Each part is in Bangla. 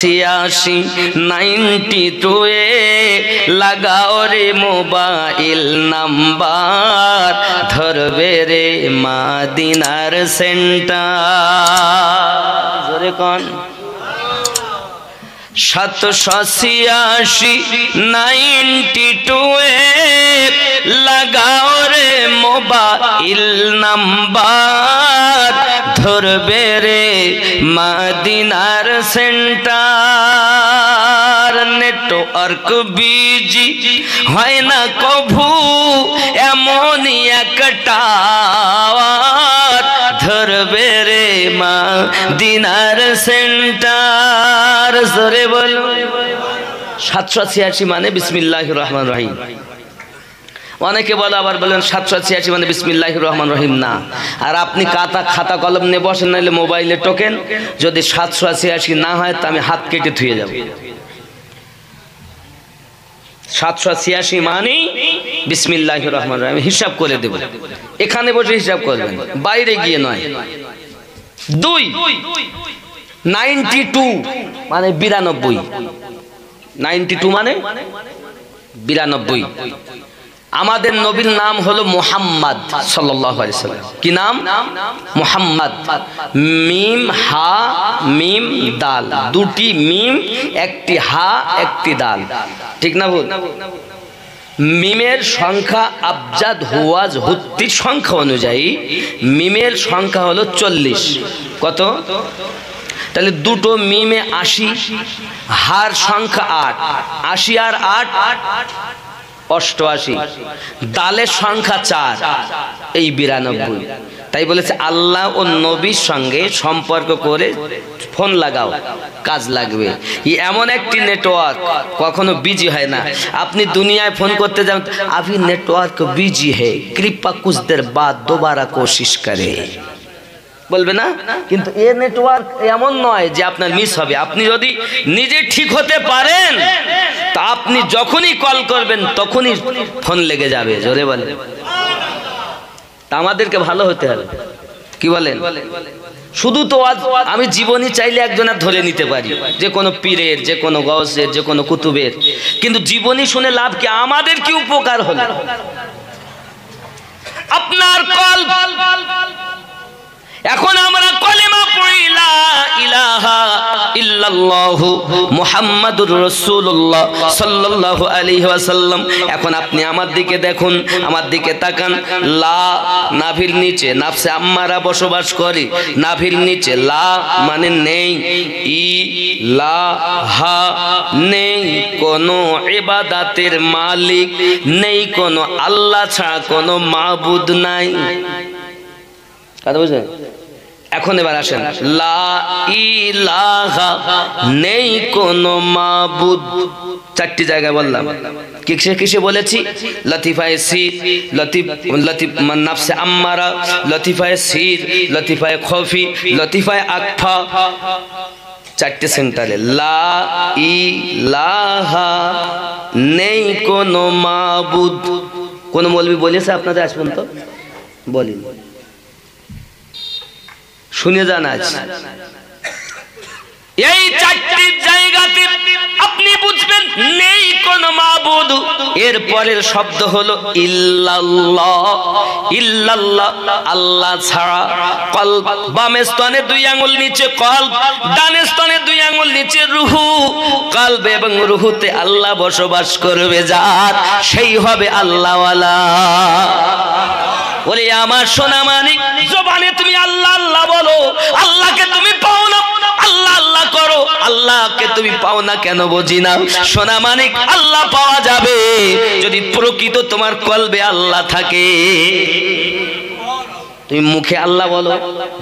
92 লাগাও রে মোবাইল নাম্বার, ধরবে রে মদিনার সেন্টার। জোরে কোন 786 92 লাগাও রে মোবাইল নাম্বার, ধরবে রে মদিনার সেন্টার। নেটওয়ার্ক বিজি হয় না কভু, এমনই একটা ধরবে রে মদিনার সেন্টার। জোরে বলো 786 মানে বিসমিল্লাহির রহমানির রহিম। অনেকে বলে, আবার বলেন 786 মানে বিসমিল্লাহির রহমানির রহিম না। আর আপনি খাতা কলম নিয়ে বসেন, নাইলে মোবাইলে টোকেন। যদি 786 না হয় তা আমি হাত কেটে ধুয়ে যাব। 786 মানে বিসমিল্লাহির রহমানির রহিম। হিসাব করে দেব, এখানে বসে হিসাব করবেন, বাইরে গিয়ে নয়। 2 92 মানে 92, 92 মানে 92। আমাদের নবীর নাম হলো মুহাম্মদ সাল্লাল্লাহু আলাইহি সাল্লাম। কি নাম? মুহাম্মদ। মিম হা মিম দাল, দুটি মিম, একটি হা একটি দাল, ঠিক না ভুল? মিমের সংখ্যা আবজাদ হুয়াজ হুত্তির সংখ্যা অনুযায়ী মিমের সংখ্যা হলো 40। কত? তাহলে দুটো মিমে 80, হার সংখ্যা 8, 80 আর 8 88, দালের সংখ্যা 4, এই 92। তাই বলেছে আল্লাহ ও নবীর সঙ্গে সম্পর্ক করে ফোন লাগাও, কাজ লাগবে। এমন একটি নেটওয়ার্ক কখনো বিজি হয় না। আপনি দুনিয়ায় ফোন করতে যান, अभी नेटवर्क बिजी है, कृपा कुछ देर बाद दोबारा कोशिश करें, বলবে না? কিন্তু এই নেটওয়ার্ক এমন নয় যে আপনার মিস হবে। আপনি যদি নিজে ঠিক হতে পারেন তা আপনি যখনই কল করবেন তখনই ফোন লেগে যাবে। জোরে বলেন। তা আমাদেরকে ভালো হতে হবে, কি বলেন? শুধু তো আমি জীবনী চাইলে একজনের ধরে নিতে পারি, যে কোনো পীরের, যে কোনো গৌসের, যে কোনো কুতুবের, কিন্তু জীবনী শুনে লাভ কি? আমাদের কি উপকার হলো? আপনার কল, এখন আমরা কলেমা পড়ি লা ইলাহা ইল্লাল্লাহু মুহাম্মাদুর রাসূলুল্লাহ সাল্লাল্লাহু আলাইহি ওয়াসাল্লাম। এখন আপনি আমার দিকে দেখুন, আমার দিকে তাকান। লা নাভির নিচে নাফসে আম্মারা বসবাস করে, নাভির নিচে লা মানে নেই, ই লা হা নেই কোনো ইবাদতের মালিক, নেই কোনো আল্লাহ ছাড়া কোনো মাবুদ নাই। কথা বুঝলেন? এখন এবার আসেন, লা ইলাহা নেই কোনো মাবুদ, 4টি জায়গায় বললাম। কিসে বলেছি? লতিফায়ে সির, লতিফ নাফসে আম্মারা, লতিফায়ে সির, লতিফায়ে খফি, লতিফায়ে আকফা, 4টে সেন্টারে লা ইলাহা নেই কোনো মাবুদ। কোন মৌলবি বলেছে আপনাদের আজ পর্যন্ত? বলিনি, শুনে যান। আজ এই 4টি জায়গাতে আপনি বুঝবেন নেই কোন মাবুদ। এর পরের শব্দ হলো ইল্লাল্লাহ, ইল্লাল্লাহ আল্লাহ ছাড়া। কলব, বাম স্তনে 2 আঙ্গুল নিচে কলব, ডান স্তনে 2 আঙ্গুল নিচে রুহু। কলব এবং রুহুতে আল্লাহ বসবাস করবে যার, সেই হবে আল্লাহওয়ালা। বলে আমার সোনা মানিক, জবানে তুমি আল্লাহ আল্লাহ বলো, আল্লাহকে তুমি পাও না, আল্লাহ আল্লাহ করো, আল্লাহকে তুমি পাও না কেন বুঝি না। সোনা মানিক, আল্লাহ পাওয়া যাবে যদি প্রকৃত তোমার কলবে আল্লাহ থাকে। তুমি মুখে আল্লাহ বলো,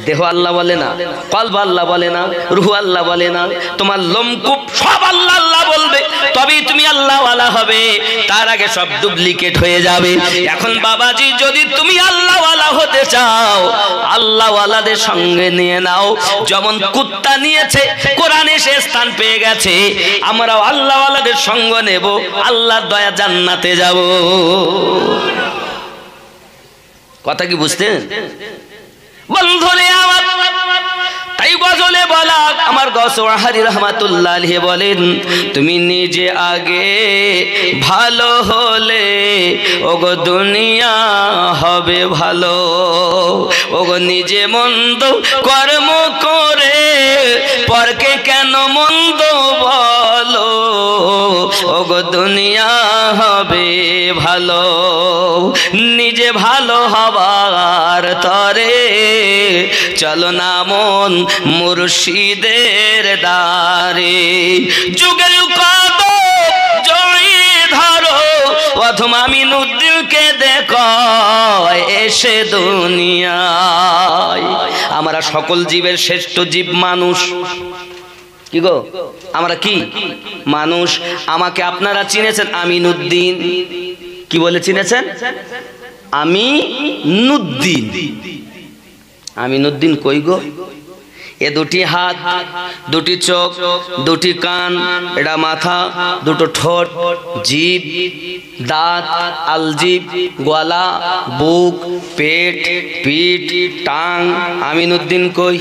দেহ আল্লাহ বলে না, কলব আল্লাহ বলে না, রূহ আল্লাহ বলে না, তোমার লোমকূপ সব আল্লাহ আল্লাহ বলবে, তবেই তুমি আল্লাহওয়ালা হবে। তার আগে সব ডুপ্লিকেট হয়ে যাবে। এখন বাবাজি, যদি তুমি আল্লাহওয়ালা হতে চাও, আল্লাহওয়ালাদের সঙ্গে নিয়ে নাও। যেমন কুত্তা নিয়েছে, কোরআনে সে স্থান পেয়ে গেছে, আমরাও আল্লাহওয়ালাদের সঙ্গ নেব, আল্লাহর দয়া জান্নাতে যাব। কথা কি বুঝতেন বন্ধুরে আমার? তাই গজলে বলা আমার গৌসওয়াহারি রহমাতুল্লাহ আলাইহি বলেন, তুমি নিজে আগে ভালো হলে ওগো দুনিয়া হবে ভালো। ওগো নিজে মন্দ কর্ম করে পরকে কেন মন্দ বলো, ওগো দুনিয়া হবে ভালো। নিজে ভালো হবার তরে চলো না মন মুর্শিদের দ্বারে। যুগের কদম জড়িয়ে ধরো অথম আমিনুদ্দিনকে দেখো এসে দুনিয়ায়। আমরা সকল জীবের শ্রেষ্ঠ জীব মানুষ। কি গো, আমরা কি মানুষ। আমাকে আপনারা চিনেছেন আমিনুদ্দিন, কি বলে চিনেছেন? আমিনুদ্দিন। আমিনুদ্দিন কই গো? এ দুটি হাত, দুটি চোখ, দুটি কান, এটা মাথা, দুটো ঠোঁট, জিভ, দাঁত, আলজিভ, গলা, বুক, পেট, পিঠ, টাং। আমিনুদ্দিন কই?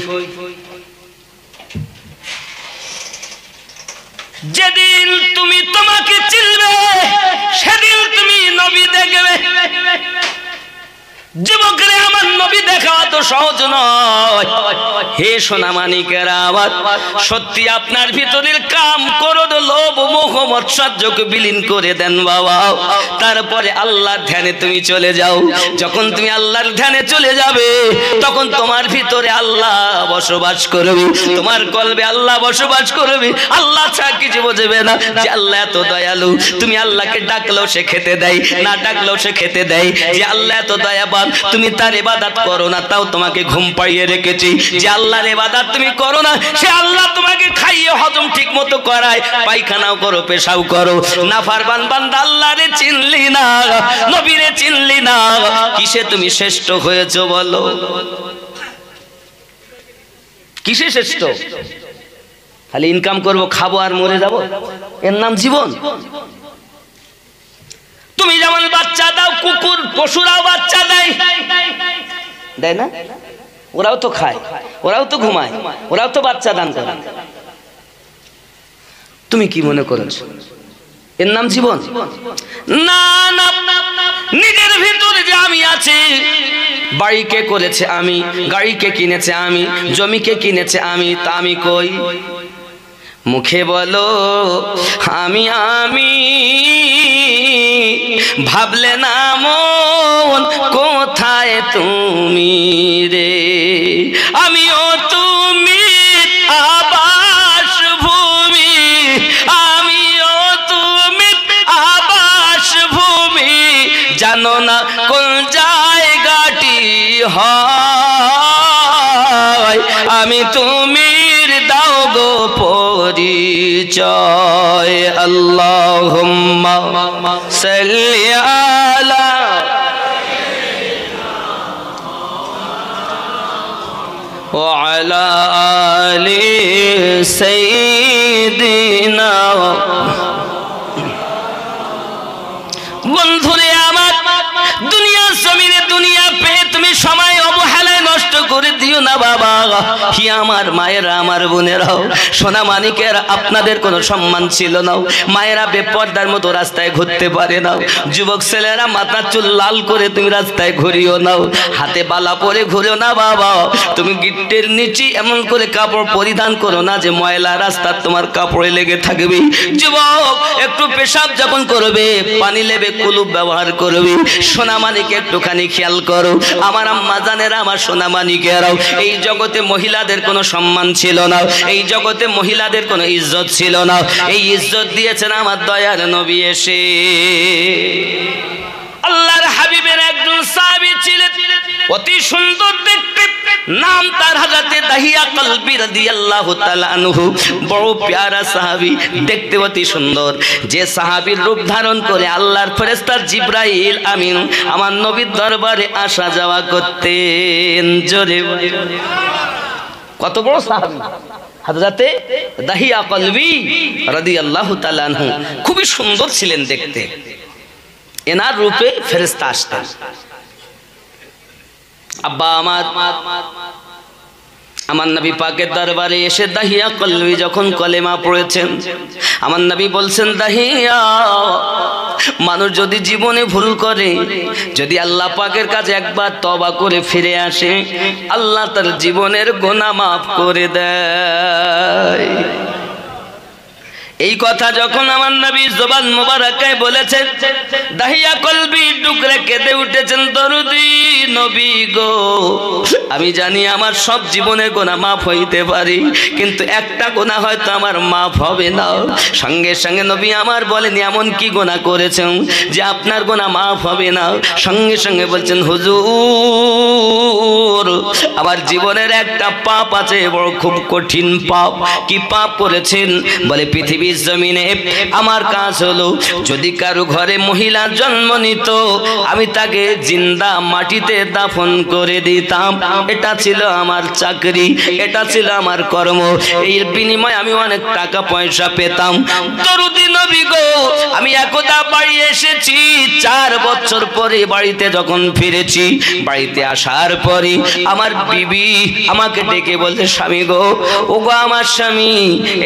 যেদিন তুমি তোমাকে চিনবে সেদিন তুমি নবী দেখবে। যুবকরে আমার নবী দেখা তো সহজ নয়। হে সোনা মানিকেরা, আবার সত্যি আপনার ভিতরের কাম ক্রোধ লোভ মোহ মৎসর্যকে বিলীন করে দেন বাবা। তারপরে আল্লাহর ধ্যানে তুমি চলে যাও। যখন তুমি আল্লাহর ধ্যানে চলে যাবে তখন তোমার ভিতরে আল্লাহ বসবাস করবে, তোমার কলবে আল্লাহ বসবাস করবে। আল্লাহ ছাড়া কিছু বুঝবে না যে আল্লাহ এত দয়ালু। তুমি আল্লাহকে ডাকলেও সে খেতে দেয়, না ডাকলেও সে খেতে দেয়। যে আল্লাহ এত দয়াবান, তুমি তার ইবাদত করো না তাও তোমাকে ঘুম পাড়িয়ে রেখেছি। যে আল্লাহর ইবাদত তুমি করো না সে আল্লাহ তোমাকে খাইয়ে হজম ঠিক মতো করায়, পায়খানাও করো পেশাও করো। নাফরমান বান্দা আল্লাহরে চিনলি না, নবীরে চিনলি না, কিসে তুমি শ্রেষ্ঠ হয়েছো বলো? কিসে শ্রেষ্ঠ? খালি ইনকাম করবো, খাবো আর মরে যাবো, এর নাম জীবন? তুমি যেমন বাচ্চা দাও, কুকুর পশুরাও বাচ্চা দেয়, দেয় না? ওরাও তো খায়, ওরাও তো ঘুমায়, ওরাও তো বাচ্চা দান করে। তুমি কি মনে করেছো এর নাম জীবন? না না, নিজের ভিতরে যে আমি আছি, বাড়ি কে করেছে আমি, গাড়ি কে কিনেছে আমি, জমি কে কিনেছে আমি, তা আমি কই? মুখে বলো আমি আমি, ভাবলে না মন কোথায় তুমি রে। আমিও তুমি আবাস ভূমি, আমিও তুমি আবাস ভূমি, জানো না কোন জায়গাটি হয়। আমি তুমির দাও গো পরিচয়। আল্লাহুম্মা সাল্লি আলা ওয়া আলা আলি সাইয়্যিদিনা। বন্ধুরে আমার, দুনিয়া জমিনে দুনিয়া পেয়ে তুমি সময় অবহেলায় নষ্ট করে দিও না বাবা। হি আমার মায়েরা, আমার বোনেরাও, সোনা মানিকের, আপনাদের কোনো সম্মান ছিল না। মায়েরা বেপর্দার মতো রাস্তায় ঘুরতে পারে না। যুবক ছেলেরা মাথার চুল লাল করে তুমি রাস্তায় ঘুরিও নাও, হাতে বালা পরে ঘুরিও না বাবা। তুমি গিট্টের নিচে এমন করে কাপড় পরিধান করো না যে ময়লা রাস্তা তোমার কাপড়ে লেগে থাকবে। যুবক একটু পেশাব যখন করবে পানি লেবে কুলুপ ব্যবহার করবে। সোনা মানিকে একটুখানি খেয়াল করো। আমার আম্মা জানেরা, আমার সোনা মানিকেরাও, এই জগতে মহিলাদের কোনো সম্মান ছিল না, এই জগতে মহিলাদের কোনো ইজ্জত ছিল না। এই ইজ্জত দিয়েছেন আমার দয়ার নবী এসে। আল্লাহর হাবিবের একজন সাহাবী ছিলেন, অতি সুন্দর দেখতে, নাম তার হযরতে দাহিয়া কলবি রাদিয়াল্লাহু তাআলা আনহু। বড় প্যারা সাহাবী, দেখতে অতি সুন্দর। যে সাহাবীর রূপ ধারণ করে আল্লাহর ফেরেশতা জিবরাইল আমিন আমার নবীর দরবারে আসা যাওয়া করতেন। জোরে কত বড় সাহাবী হযরতে দাহিয়া কলবি রাদিয়াল্লাহু তাআলা আনহু, খুবই সুন্দর ছিলেন দেখতে। এনার রূপে ফেরেশতা আসতেন। আব্বা আমার আমার নবী পাকের দরবারে এসে দাহিয়া কলবি যখন কলেমা পড়েছেন, আমার নবী বলছেন, দাহিয়া, মানুষ যদি জীবনে ভুল করে, যদি আল্লাহ পাকের কাছে একবার তওবা করে ফিরে আসে, আল্লাহ তার জীবনের গুনাহ মাফ করে দেয়। এই কথা যখন আমার নবী জবান মোবারকায় বলেছেন, দাহিয়া কলবি টুকরে কেঁদে উঠেছেন, দরুদি নবী গো, আমি জানি আমার সব জীবনের গুনাহ মাফ হইতে পারে, কিন্তু একটা গুনাহ হয়তো আমার মাফ হবে না। সঙ্গে সঙ্গে নবী আমার বলেন, এমন কি গুনাহ করেছেন যে আপনার গুনাহ মাফ হবে না? সঙ্গে সঙ্গে বলছেন, হুজুর, আমার জীবনের একটা পাপ আছে, বড় খুব কঠিন পাপ। কি পাপ করেছেন? বলে, পৃথিবীর জমিনে আমার কাজ হলো, যদি কারো ঘরে মহিলা জন্ম নিত, আমি তাকে জিন্দা মাটিতে দাফন করে দিতাম। এটা ছিল আমার চাকরি, এটা ছিল আমার কর্ম। এর বিনিময়ে আমি অনেক টাকা পয়সা পেতাম। দরুদি নবী গো, আমি একদা বাড়ি এসেছি, 4 বছর পরে বাড়িতে যখন ফিরেছি, বাড়িতে আসার পরে আমার বিবি আমাকে ডেকে বলছে, স্বামী গো, ও গো আমার স্বামী,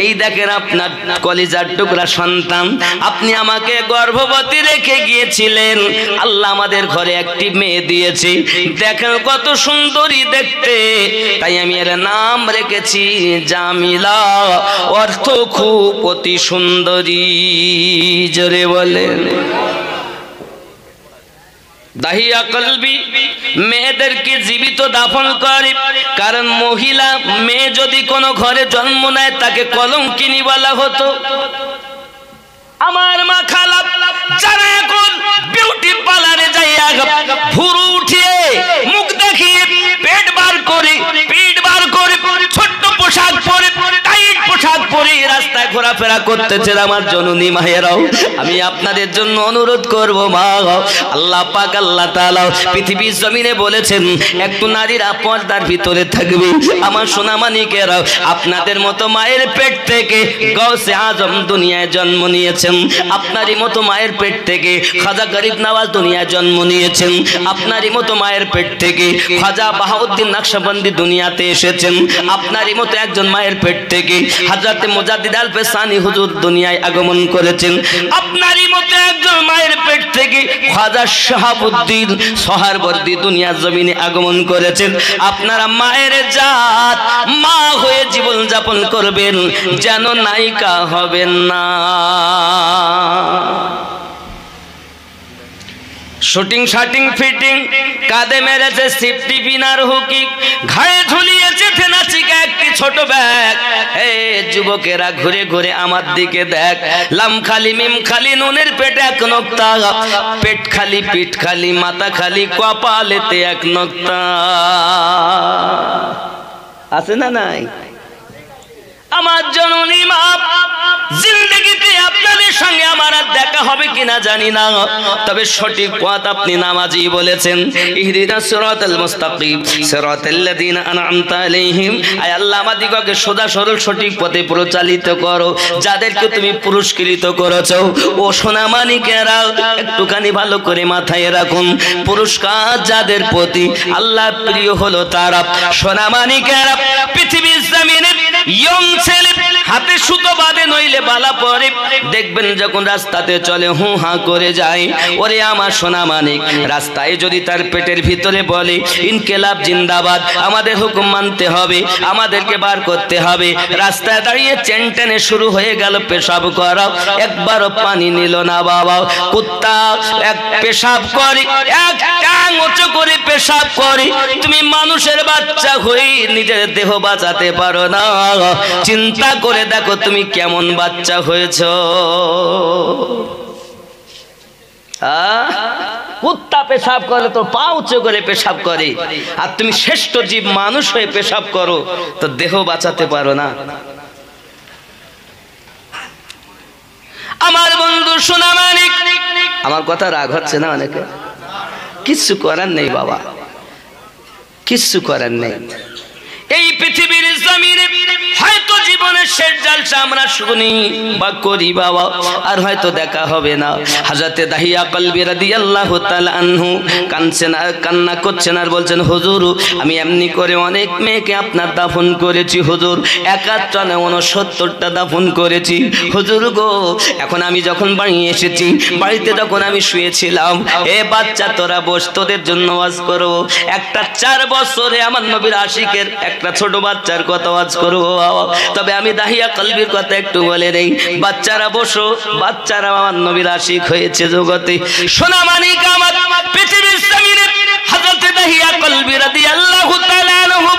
এই দেখেন আপনার কলিজার টুকরা সন্তান, আপনি আমাকে গর্ভবতী রেখে গিয়েছিলেন, আল্লাহ আমাদের ঘরে একটি মেয়ে দিয়েছে, দেখেন কত সুন্দরী দেখতে, তাই আমি এর নাম রেখেছি জামিলা, অর্থ খুব অতি সুন্দরী। জোরে বলেন। দাহিয়া কলবি মেয়েদেরকে জীবিত দাফন করে, কারণ মহিলা মেয়ে যদি কোনো ঘরে জন্ম নেয় তাকে কলঙ্কিনী বলা হতো। আমার মা খালা যারা এখন বিউটি পার্লারে যাইয়া ভুরু উঠিয়ে, মুখ দেখিয়ে, পেট বার করে, পিঠ বার করে, ছোট্ট পোশাক পরে, টাইট পোশাক পরে রাস্তায় ঘোরাফেরা করতেছে আমার জননী মায়েরাও, আমি আপনাদের জন্য অনুরোধ করব, মা, আল্লাহ পাক আল্লাহ তাআলা পৃথিবীর জমিনে বলেছেন, একটু নারীরা পর্দার ভিতরে থাকবে। আমার সোনামানিকেরাও, আপনাদের মতো মায়ের পেট থেকে গৌসে আজম দুনিয়ায় জন্ম নিয়েছেন, আপনারই মতো মায়ের পেট থেকে খাজা গরিব নওয়াজ দুনিয়ায় জন্ম নিয়েছেন, আপনারই মতো মায়ের পেট থেকে খাজা বাহাউদ্দিন নকশবন্দি দুনিয়াতে এসেছেন, আপনারই মতো একজন মায়ের পেট থেকে হযরতে মুজাদ্দিদ আল ফেসানি হুজুর দুনিয়ায় আগমন করেছেন, আপনারই মতো একজন মায়ের পেট থেকে খাজা শাহাবুদ্দিন সোহরাওয়ার্দী দুনিয়ার জমিনে আগমন করেছেন। আপনারা মায়ের জাত, মা হয়ে জীবন যাপন করবেন, যেন নায়িকা হবেন না। শুটিং শাটিং ফিটিং, কাঁধে মেরেছে সেফটি পিনার হুকি, ঘাড়ে ঝুলিয়েছে থেনাচিকা একটি ছোট ব্যাগ। হে যুবকেরা, ঘুরে ঘুরে আমার দিকে দেখ, লাম খালি মিম খালি নুনের পেটে এক নোক্তা, পেট খালি পিঠ খালি মাথা খালি কপালেতে এক নোক্তা। আছে না নাই? আমার জননী মা, জিন্দেগিতে আপনাদের সঙ্গে আমার আর দেখা হবে কিনা জানি না, তবে সঠিক পথ আপনি নামাজি বলেছেন, ইহদিনাস সিরাতাল মুস্তাকিম সিরাতাল্লাযিনা আন'আমতা আলাইহিম। আয় আল্লাহ, আমাদিগকে সোজা সরল সঠিক পথে পরিচালিত করো, যাদেরকে তুমি পুরস্কৃত করেছো। ও সোনামানিকেরা, একটুখানি ভালো করে মাথায় রাখুন, পুরস্কার যাদের প্রতি আল্লাহ প্রিয় হলো তারা। সোনামানিকেরা, পৃথিবীর জমিনে ইয়ং ছেলে হাতে সুতো বাঁধে নইলে বালা পরে, দেখবেন যখন রাস্তাতে চলে হু হা করে যায়। ওরে আমার সোনা মানিক, রাস্তায় যদি তার পেটের ভিতরে বলে ইনকিলাব জিন্দাবাদ, আমাদের হুকুম মানতে হবে, আমাদেরকে বার করতে হবে, রাস্তায় দাঁড়িয়ে চেন টেনে শুরু হয়ে গেল পেশাব করা, একবারও পানি নিল না বাবা। কুত্তা এক পেশাব করে, এক টাং উঁচু করে পেশাব করে, তুমি মানুষের বাচ্চা হয়ে নিজের দেহ বাঁচাতে পারো না। চিন্তা করে দেখো তুমি কেমন বাচ্চা হয়েছ। কুত্তা পেশাব করে তো পা উঁচু করে পেশাব করে, আর তুমি শ্রেষ্ঠ জীব মানুষ হয়ে পেশাব করো, তো দেহ বাঁচাতে পারো না। আমার বন্ধু সোনা মানিক, আমার কথা রাগ হচ্ছে না অনেকে? কিচ্ছু করার নেই বাবা, কিচ্ছু করার নেই। এই পৃথিবীর জমিনে হয়তো জীবন জীবনের শেষ জালসা আমরা শুনি বা করি বাবা, আর হয়তো দেখা হবে না। হযরতে দাহিয়া কলবি রাদিয়াল্লাহু তাআলা আনহু কান্না করছেন আর বলছেন, হুজুর আমি এমনি করে অনেক মেয়েকে আপনার দাফন করেছি হুজুর, 71টা দাফন করেছি হুজুর গো। এখন আমি যখন বাড়ি এসেছি, বাড়িতে যখন আমি শুয়েছিলাম, এ বাচ্চা তোরা বস, তোদের জন্য ওয়াজ করব। একটা 4 বছরে আমার নবীর আশিকের একটা ছোট বাচ্চার কথা ওয়াজ করব বাবা। তবে আমি দাহিয়া কলবির কথা একটু বলে নেই, বাচ্চারা বসো, বাচ্চারা আমার নবীর আশিক হয়েছে জগতে। সোনা মানিক আমার পৃথিবীর জমিনে হযরত দাহিয়া কলবি রাদিয়াল্লাহু তাআলা আনহু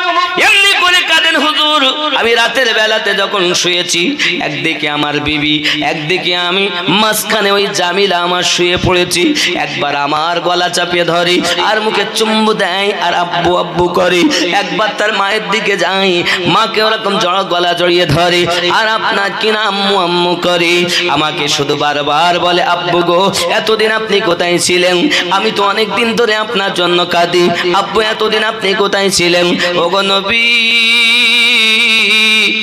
এমনি করে কাঁদেন, হুজুর আমি রাতের বেলাতে যখন শুয়েছি, একদিকে আমার বিবি, একদিকে আমি, মাঝখানে ওই জামিলা আমার শুয়ে পড়েছি। একবার আমার গলা চাপিয়ে ধরে আর মুখে চুম্বু দেয় আর আব্বু আব্বু করে, একবার তার মায়ের দিকে যাই, মাকে ওরকম গলা জড়িয়ে ধরে আর আপনার কিনা আম্মু আম্মু করে। আমাকে শুধু বারবার বলে, আব্বু গো এতদিন আপনি কোথায় ছিলেন? আমি তো অনেক দিন ধরে আপনার জন্য কাঁদি। আব্বু এতদিন আপনি কোথায় ছিলেন? ওগো নবী,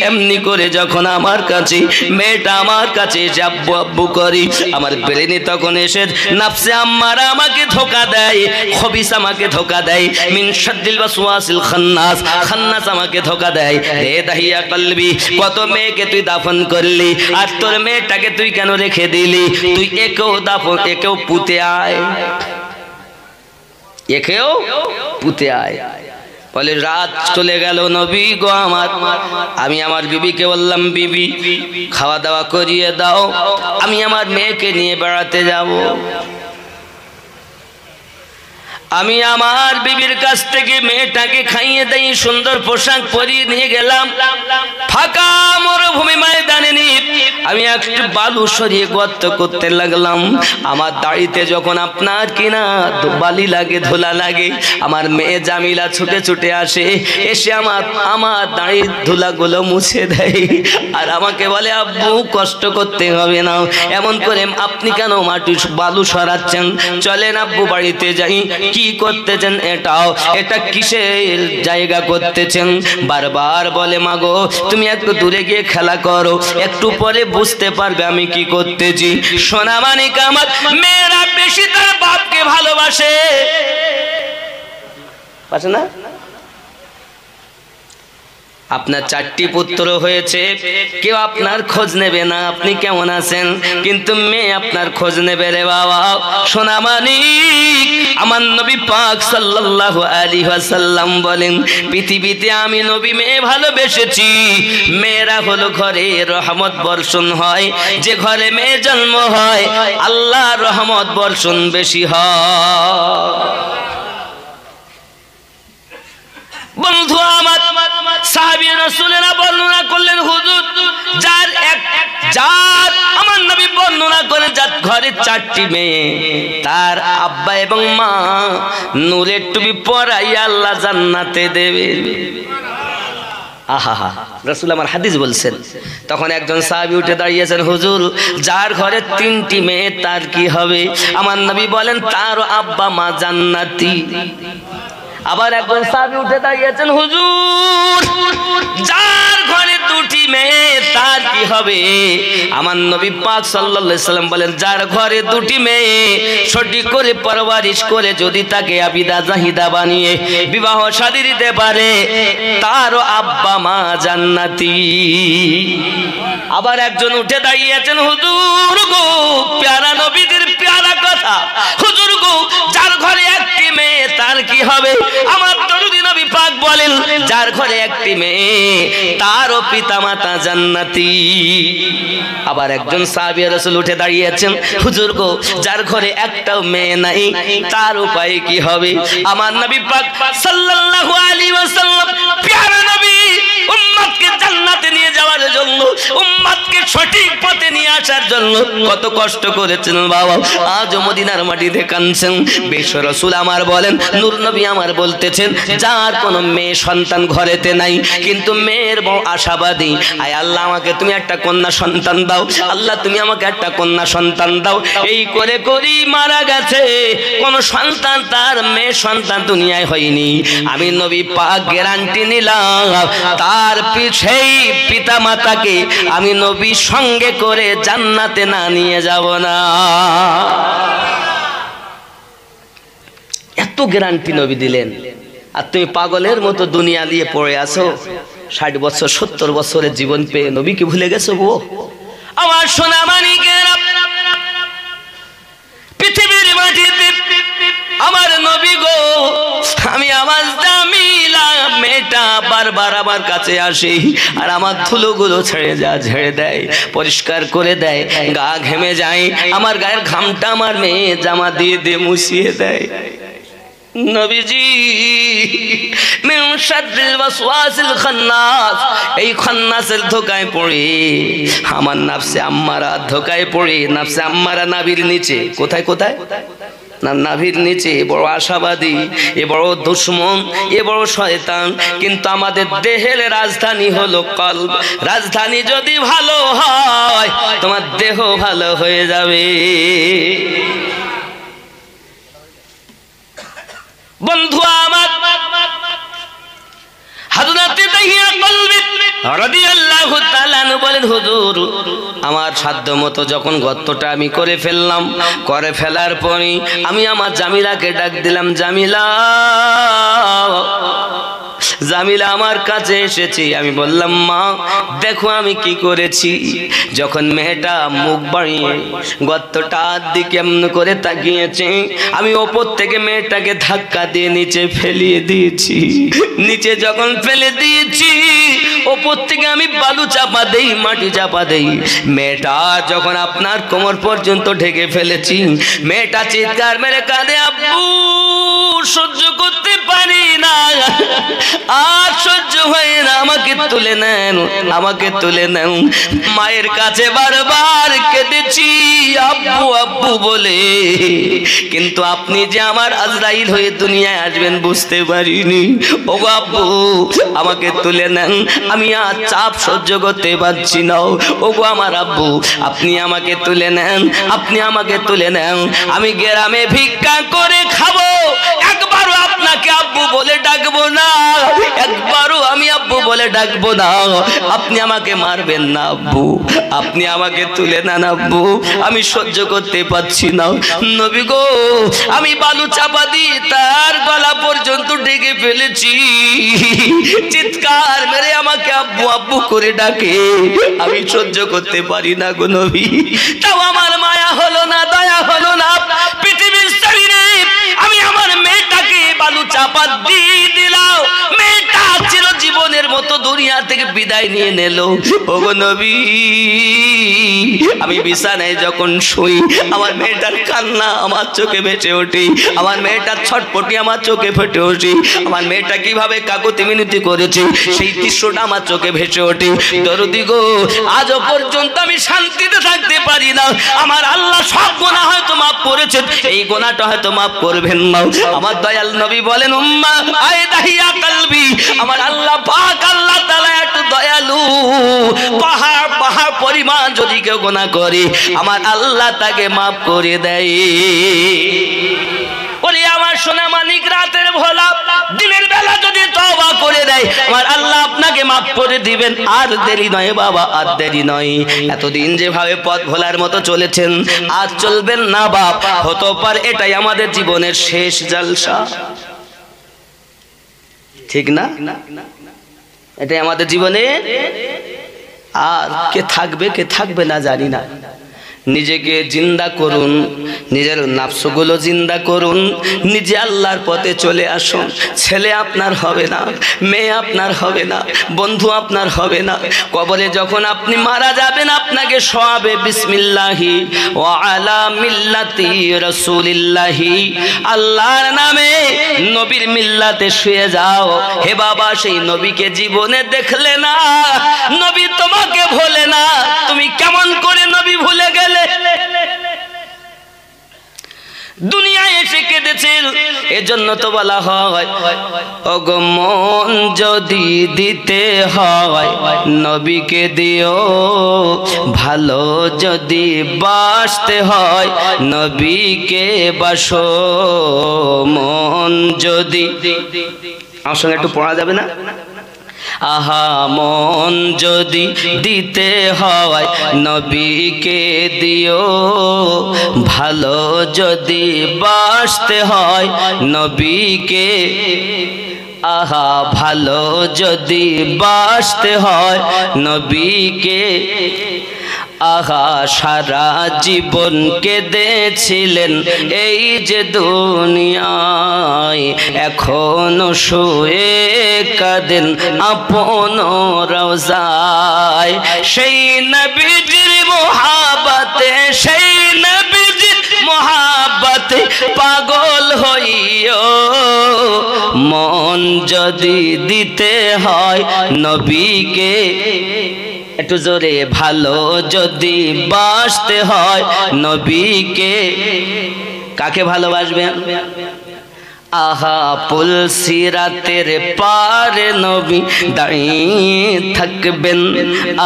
এমনি করে যখন আমার কাছে মেয়েটা আমার কাছে এসে আব্বু আব্বু করি, আমার ব্রেনে তখন এসে নাফসে আম্মারা আমাকে ধোঁকা দেয়, খবিস আমাকে ধোঁকা দেয়, মিন শাদ্দিল ওয়াসওয়াসিল খান্নাস, খান্নাস আমাকে ধোঁকা দেয়। হে দাহিয়া কলবি, কত মেয়েকে তুই দাফন করলি, আর তোর মেয়েটাকে তুই কেন রেখে দিলি? তুই একেও দাফন, একেও পুঁতে আয়, একেও পুঁতে আয়। বলে রাত চলে গেল নবী গো আমার, আমি আমার বিবিকে বললাম, বিবি খাওয়া দাওয়া করিয়ে দাও, আমি আমার মেয়েকে নিয়ে বেড়াতে যাব। আমি আমার বিবির কাছ থেকে মেয়েটাকে খাইয়ে দেই, সুন্দর পোশাক পরিয়ে নিয়ে গেলাম। ফাঁকা মরুভূমি ময়দানে নিয়ে আমি একটু বালু সরিয়ে গর্ত করতে লাগলাম। আমার দাড়িতে যখন আপনার কিনা বালি লাগে, ধুলা লাগে, আমার মেয়ে জামিলা ছুটে ছুটে আসে, এসে আমার দাড়ির ধুলাগুলো মুছে দেয় আর আমাকে বলে, আব্বু কষ্ট করতে হবে না, এমন করে আপনি কেন মাটি বালু সরাচ্ছেন? চলেন আব্বু বাড়িতে যাই। কি করতেছেন? এটা কিসের জায়গা করতেছেন? বারবার বলে, মাগো তুমি একটু দূরে গিয়ে খেলা করো, একটু পরে বুঝতে পারবে আমি কি করতেছি। সোনা মানিক আমার, মেয়েরা বেশি তার বাপকে ভালোবাসে, বাসে না? আপনার 4টি পুত্র হয়েছে, কেউ আপনার খোঁজ নেবে না আপনি কেমন আছেন, কিন্তু মেয়ে আপনার খোঁজ নেবে রে বাবা। সোনা মানিক, আমার নবী পাক সাল্লাল্লাহু আলাইহি ওয়াসাল্লাম বলেন, পৃথিবীতে আমি নবী মেয়ে ভালোবেসেছি। মেয়েরা হলো ঘরে রহমত বর্ষণ হয়, যে ঘরে মেয়ে জন্ম হয় আল্লাহর রহমত বর্ষণ বেশি হয়। বন্ধু আমার, সাহাবী রাসূলেরা বর্ণনা করলেন, হুজুর যার আমার নবী বর্ণনা করে, যার ঘরে 4টি মেয়ে, তার আব্বা এবং মা নূরের টুপি পরাইয়া আল্লাহ জান্নাতে দেবে। আহা, রাসূল আমার হাদিস বলছেন। তখন একজন সাহাবী উঠে দাঁড়িয়েছেন, হুজুর যার ঘরে 3টি মেয়ে তার কি হবে? আমার নবী বলেন, তার আব্বা মা জান্নাতি। আবার একজন সাহাবী উঠে দাঁড়িয়েছেন, হুজুর যার ঘরে 2টি মেয়ে তার কি হবে? আমার নবী পাক সাল্লাল্লাহু আলাইহি সাল্লাম বলেন, যার ঘরে 2টি মেয়ে সঠিক করে পরওয়ারিশ করে যদি তাকে আবিদা জাহিদা বানিয়ে বিবাহ শাদী দিতে পারে, তার আব্বা মা জান্নাতি। আবার একজন উঠে দাঁড়িয়েছেন, হুজুর গো প্যারা নবীদের প্যারা কথা, হুজুর গো যার ঘরে 1টি মেয়ে তার কি হবে? আমার দরুদি নবী পাক বলেন, যার ঘরে 1টি মেয়ে তারও পিতামাতা জান্নাতি। আবার একজন সাহাবী রাসূল উঠে দাঁড়িয়েছেন, হুজুর গো যার ঘরে একটাও মেয়ে নাই তার উপায় কি হবে? আমার নবী পাক সাল্লাল্লাহু আলাইহি ওয়াসাল্লাম প্যারা নবী উম্মতকে জান্নাতে নিয়ে যাওয়ার জন্য, উম্মতকে সঠিক পথে নিয়ে আসার জন্য কত কষ্ট করেছেন বাবা, আজও মদিনার মাটিতে কাঁদছেন। বিশ্ব রাসূল আমার বলেন, নূর নবী আমার বলতেছেন, যার কোনো মেয়ে সন্তান ঘরেতে নাই কিন্তু মেয়ের বড় আশাবাদী, আয় আল্লাহ আমাকে তুমি একটা কন্যা সন্তান দাও, আল্লাহ তুমি আমাকে একটা কন্যা সন্তান দাও, এই করে করেই মারা গেছে। কোন সন্তান তার মেয়ে সন্তান দুনিয়ায় হয়নি। আমি নবী পাক গ্যারান্টি নিলাম, তার পিছেই পিতা মাতাকে আমি নবী সঙ্গে করে জান্নাতে না নিয়ে যাব না। এত গ্যারান্টি নবী দিলেন, আর তুমি পাগলের মতো দুনিয়া দিয়ে পড়ে আছো। 60 বছর 70 বছরের জীবন পেয়ে নবীকে ভুলে গেছো গো। আমার সোনা মানিকেরা, পৃথিবীর মাটিতে আমার নবী গো, আমি আমার জামিলা মেয়েটা বারবার আমার কাছে আসি, আর আমার ধুলোগুলো ছেড়ে দেয়, পরিষ্কার করে দেয়, গা ঘেমে যায়, আমার গায়ের ঘামটা আমার মেয়ে জামা দিয়ে দিয়ে মুছিয়ে দেয়। নবীজি মিন শাররিল ওয়াসওয়াসিল খান্নাস, এই খান্নাসের ধোকায় পড়ে আমার নাফসে আম্মারা ধোকায় পড়ে। নাফসে আম্মারা নাভির নিচে, কোথায় কোথায় না, নাভির নিচে। বড় আশাবাদী, এ বড় দুশমন, এ বড় শয়তান। কিন্তু আমাদের দেহের রাজধানী হলো কলব। রাজধানী যদি ভালো হয় তোমার দেহ ভালো হয়ে যাবে। বন্ধু আমার, হযরত দাহিয়া কলবি রাদিয়াল্লাহু তাআলা বলেন, হুজুর আমার সাধ্য মতো যখন গর্তটা আমি করে ফেললাম, করে ফেলার পরই আমি আমার জামিলাকে ডাক দিলাম, জামিলা, জামিলা আমার কাছে এসেছি। আমি বললাম, মা দেখো আমি কি করেছি। যখন মেয়েটা মুখ বাড়িয়ে গর্তটার দিকে এমন করে তাকিয়েছে, আমি ওপর থেকে মেয়েটাকে ধাক্কা দিয়ে নিচে ফেলিয়ে দিয়েছি। নিচে যখন ফেলে দিয়েছি, ওপর থেকে আমি বালু চাপা দেই, মাটি চাপা দেই। মেয়েটা যখন আপনার কোমর পর্যন্ত ঢেকে ফেলেছি, মেয়েটা চিৎকার মেরে কাঁদে, আব্বু সহ্য করতে পারি না, আর সহ্য হয় না, আমাকে তুলে নেন, আমাকে তুলে নেন। মায়ের কাছে বারবার কেঁদেছি আব্বু আব্বু বলে, কিন্তু আপনি যে আমার আজরাইল হয়ে দুনিয়ায় আসবেন বুঝতে পারিনি। ওগো আব্বু আমাকে তুলে নেন, আমি আর চাপ সহ্য করতে পারছি না। ওগো আমার আব্বু আপনি আমাকে তুলে নেন, আপনি আমাকে তুলে নেন। আমি গ্রামে ভিক্ষা করে খাবো, একবারও আপনাকে আব্বু বলে ডাকবো না, একবারও আমি আব্বু বলে ডাকবো না। আপনি আমাকে মারবেন না আব্বু, আপনি আমাকে তুলে নেন আব্বু, আমি সহ্য করতে পারছি না। নবী গো আমি বালু চাপা দিয়ে তার গলা পর্যন্ত ঢেকে ফেলেছি, চিৎকার মেরে আমাকে আব্বু আব্বু করে ডাকে, আমি সহ্য করতে পারি না গো নবী। তাও আমার মায়া হলো না, দয়া হলো না। পৃথিবীর শরীরে আমি আমার মেয়েটাকে বালু চাপা দিয়ে দিলাম, মেয়েটা চিরজীবনের মতো দুনিয়া থেকে বিদায় নিয়ে নিল। ওগো নবী আমি বিছানায় যখন শুই, আমার মেয়েটার কান্না আমার চোখে ভেসে ওঠে, আমার মেয়েটার ছটপটি আমার চোখে ফেটে ওঠে, আমার মেয়েটা কিভাবে কাকুতি মিনতি করেছে সেই দৃশ্যটা আমার চোখে ভেসে ওঠে। দরদি গো আজও পর্যন্ত আমি শান্তিতে থাকতে পারি না। আমার আল্লাহ সব গুনাহ হয়তো মাফ করেছেন, এই গুনাহটা হয়তো মাফ করবেন না। আমার দয়াল নবী বলেন, উম্মা আয় দাহিয়া কলবি, আমার আল্লাহ পাক আল্লাহ তাআলা এত দয়ালু, পাহাড় পাহাড় পরিমাণ যদি কেউ গুনাহ করে আমার আল্লাহ তাকে মাফ করে দেয়। ওরে আমার সোনা মানিক, রাতের ভোলা দিনের বেলা যদি তওবা করে দেয় আমার আল্লাহ আপনাকে মাফ করে দিবেন। আর দেরি নয় বাবা, আর দেরি নয়। এতদিন যেভাবে পথ ভোলার মতো চলেছেন আর চলবেন না বাপ, হতে পারে এটাই আমাদের জীবনের শেষ জলসা, ঠিক না? এটাই আমাদের জীবনে, আর কে থাকবে কে থাকবে না জানি না। নিজেকে জিন্দা করুন, নিজের নাফসগুলো জিন্দা করুন, নিজে আল্লাহর পথে চলে আসুন। ছেলে আপনার হবে না, মেয়ে আপনার হবে না, বন্ধু আপনার হবে না। কবরে যখন আপনি মারা যাবেন আপনাকে শোয়াবে বিসমিল্লাহি ওয়া আলা মিল্লাতি রাসূলিল্লাহি, আল্লাহর নামে নবীর মিল্লাতে শুয়ে যাও। হে বাবা সেই নবীকে জীবনে দেখলে না, নবী তোমাকে ভোলে না, তুমি কেমন করে নবী এজন্য তো বলা হয় ওগো মন যদি দিতে হয় নবীকে দিও, ভালো যদি বাসতে হয় নবীকে বাসো। মন যদি, আমার সঙ্গে একটু পড়া যাবে না? আহা মন যদি দিতে হয় নবীকে দিও, ভালো যদি বাসতে হয় নবীকে। আহা ভালো যদি বাসতে হয় নবীকে। আহা সারা জীবন কেঁদেছিলেন এই যে দুনিয়ায়, এখনো শুয়ে কাঁদেন আপন রওজায়। সেই নবীজির মোহাব্বতে, সেই নবীজির মোহাব্বতে পাগল হইও। মন যদি দিতে হয় নবীকে, একটু জোরে, ভালো যদি বাসতে হয় নবীকে। কাকে ভালোবাসবেন? আহা পুলসিরাতের পারে নবী দাঁড়িয়ে থাকবেন।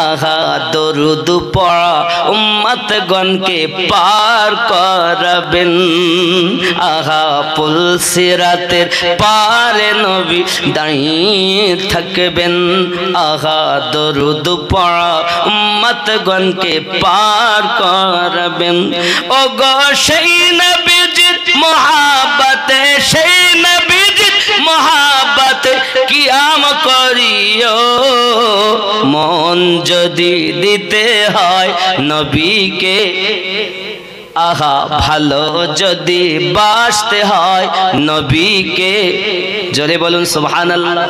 আহা দরুদ পড়া উম্মতগণকে পার করাবেন। আহা পুলসিরাতের পারে নবী দাঁড়িয়ে থাকবেন। আহা দরুদ পড়া উম্মতগণকে পার করাবেন। ওগো সেই নবীজির মোহাব্বতে, সেই নবীজির মোহাব্বতে কিয়াম করিও। মন যদি দিতে হয় নবীকে, আহা ভালো যদি বাসতে হয় নবীকে। জোরে বলুন সুবহানাল্লাহ।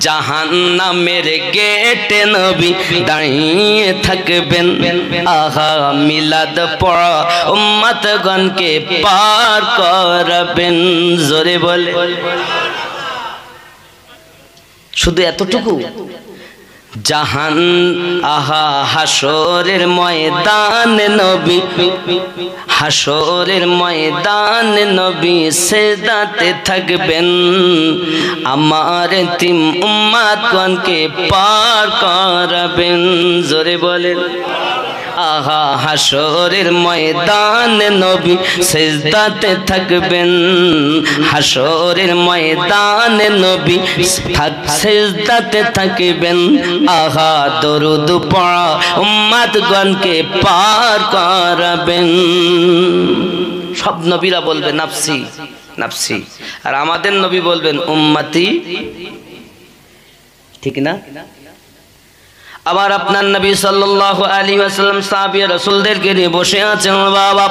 জাহান্নামের গেটে নবী দাঁড়িয়ে থাকবেন। আহা মিলাদ পড়া উম্মতগণকে পার করাবেন। জোরে বলে, শুধু এতটুকু? জাহান আহা হাসরের ময়দানে নবী, হাসরের ময়দানে নবী সিজদাতে থাকবেন। আমার তিম উম্মতগণকে পার করাবেন। জোরে বলেন। আহা হাসরের ময়দানে নবী সিজদাতে থাকবেন। হাসরের ময়দানে নবী সিজদাতে থাকবেন। আহা দরুদ পড়া উম্মতগণকে পার করাবেন। সব নবীরা বলবে নাফসি নাফসি, আর আমাদের নবী বলবেন উম্মতি। ঠিক না? আবার আপনার নবী সাল্লাল্লাহু আলাইহি ওয়াসাল্লাম সাহাবী রাসূলদেরকে নিয়ে বসে আছেন। বাবা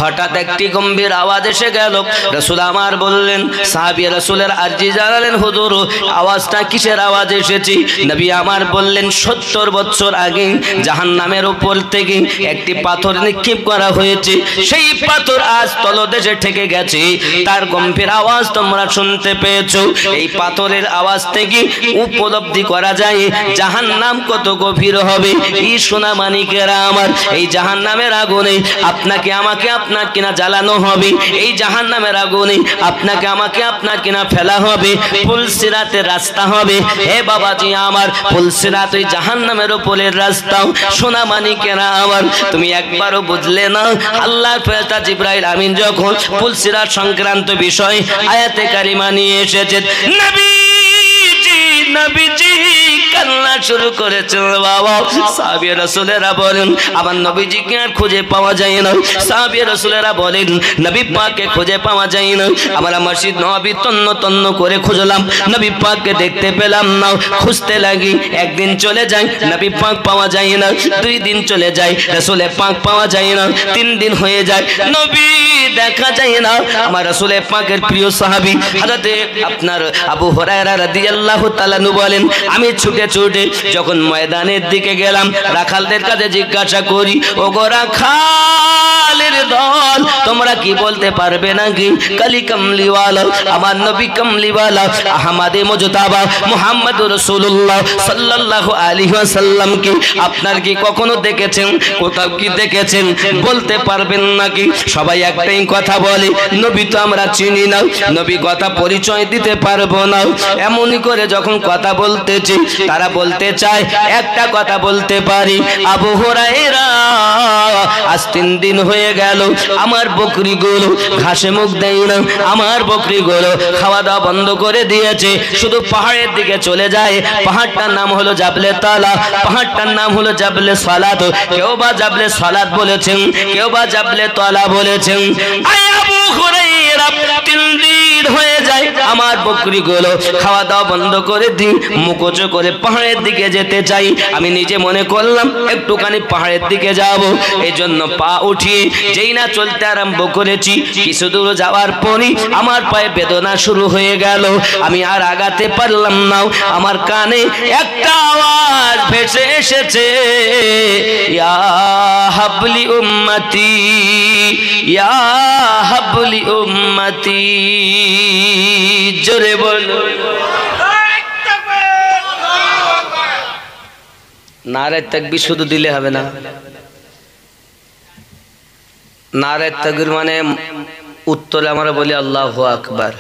হঠাৎ একটি গম্ভীর আওয়াজ এসে গেল। রাসূল আমার বললেন, সাহাবী রাসূলের আরজি জানালেন, হুজুর আওয়াজটা কিসের আওয়াজ এসেছে? নবী আমার বললেন, 70 বছর আগে জাহান্নামের উপর থেকে একটি পাথর নিক্ষেপ করা হয়েছে, সেই পাথর আজ তলদেশে ঠেকে গেছে, তার গম্ভীর আওয়াজ তোমরা শুনতে পেয়েছো। এই পাথরের আওয়াজ থেকে উপলব্ধি করা যায় জাহান্নাম কত গভীর হবে। এই সোনা মানিকেরা আমার, এই জাহান্নামের আগুনে আপনাকে আমাকে আপনার কিনা জ্বালানো হবে। এই জাহান্নামের আগুনে আপনাকে আমাকে আপনার কিনা ফেলা হবে। পুলসিরাতের রাস্তা হবে। হে বাবাজি আমার, পুলসিরাত ওই জাহান্নামের উপরের রাস্তা। সোনা মানিকেরা আমার, তুমি একবারও বুঝলে না? আল্লাহর ফেরেশতা জিবরাইল আমিন যখন পুলসিরাত সংক্রান্ত বিষয় আয়াতে কারিমা নিয়ে এসেছেন, নবীজি নবীজি কান্না শুরু করেছেন। বাবা সাহাবী রাসূলেরা বলেন, আমার নবীজিকে আর খুঁজে পাওয়া যায় না। সাহাবী রাসূলেরা বলেন, নবী পাককে খুঁজে পাওয়া যায় না। আমরা মসজিদ নববী তন্ন তন্ন করে খুঁজলাম, নবী পাককে দেখতে পেলাম না। খুঁজতে লাগি, একদিন চলে যায়, নবী পাক পাওয়া যায় না। 2 দিন চলে যায়, রাসূলে পাক পাওয়া যায় না। 3 দিন হয়ে যায়, নবী দেখা যায় না। আমার রাসূলে পাকের প্রিয় সাহাবী হযরতে আপনার আবু হুরায়রা রাদিয়াল্লাহু তাআলা বলেন, আমি ছুটে ছুটে যখন ময়দানের দিকে গেলাম, রাখালদের কাছে জিজ্ঞাসা করি, ওগো রাখাল দালালের দল, তোমরা কি বলতে পারবে নাকি কালি কামলিওয়ালা আমার নবী কামলিওয়ালা আহমদে মুজতাবা মুহাম্মদুর রাসূলুল্লাহ সাল্লাল্লাহু আলাইহি ওয়াসাল্লাম কি আপনার কি কখনো দেখেছেন, কোথাও কি দেখেছেন বলতে পারবেন নাকি? সবাই একটাই কথা বলে নবী তো আমরা চিনি না, নবী কথা পরিচয় দিতে পারবো না। এমনই করে যখন কথা বলতেছি তারা বলতে চায় একটা কথা বলতে পারি, আবু হুরায়রা আজ 3 দিন হয়ে গেল আমার বকরিগুলো ঘাসে মুখ দেয় না, আমার বকরিগুলো খাওয়া দাওয়া বন্ধ করে দিয়েছে, শুধু পাহাড়ের দিকে চলে যায়। পাহাড়টার নাম হলো জাবলে তালা, পাহাড়টার নাম হলো জাবলে সালাত। কেউ বা জাবলে সালাত বলেছেন, কেউ বা জাবলে তালা বলেছেন। আবু হুরায়রা 3 দিন হয়ে যায় আমার বকরিগুলো খাওয়া দাওয়া বন্ধ করে দিই, মুখোচো করে পাহাড়ের দিকে যেতে চাই। আমি নিজে মনে করলাম একটুখানি পাহাড়ের দিকে যাব, এই জন্য পা উঠিয়ে যেই না চলতে আরম্ভ করেছি, কিছু দূর যাওয়ার পরই আমার পায়ে বেদনা শুরু হয়ে গেল। আমি আর আগাতে পারলাম না। আমার কানে একটা আওয়াজ ভেসে এসেছে, ইয়া হাবলি উম্মতি, ইয়া হাবলি উম্মতি। জোরে বলো নারে তাকবীর। শুধু দিলে হবে না, নারে তাকবীর মানে উত্তরে আমরা বলি আল্লাহু আকবার।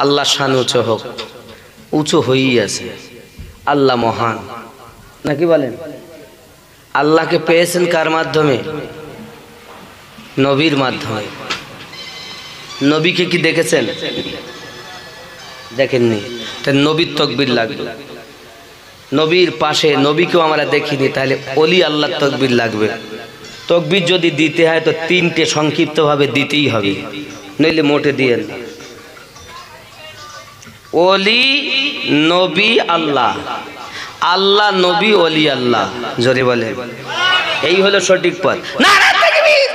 আল্লাহ শান উঁচু হোক, উঁচু হয়েই আছে, আল্লাহ মহান, নাকি বলেন? আল্লাহকে পেয়েছেন কার মাধ্যমে? নবীর মাধ্যমে। নবীকে কি দেখেছেন? দেখেননি, তাই নবীর তাকবীর লাগবে। নবীর পাশে নবীকেও আমরা দেখিনি, তাহলে ওলি আল্লাহর তাকবীর লাগবে। তাকবীর যদি দিতে হয় তো 3টে সংক্ষিপ্তভাবে দিতেই হবে, নইলে মোটে দিয়েন না। ওলি, নবী, আল্লাহ, আল্লাহ, নবী, ওলি, আল্লাহ। জোরে বলে, এই হলো সঠিক পথ। নারায়ে তাকবীর।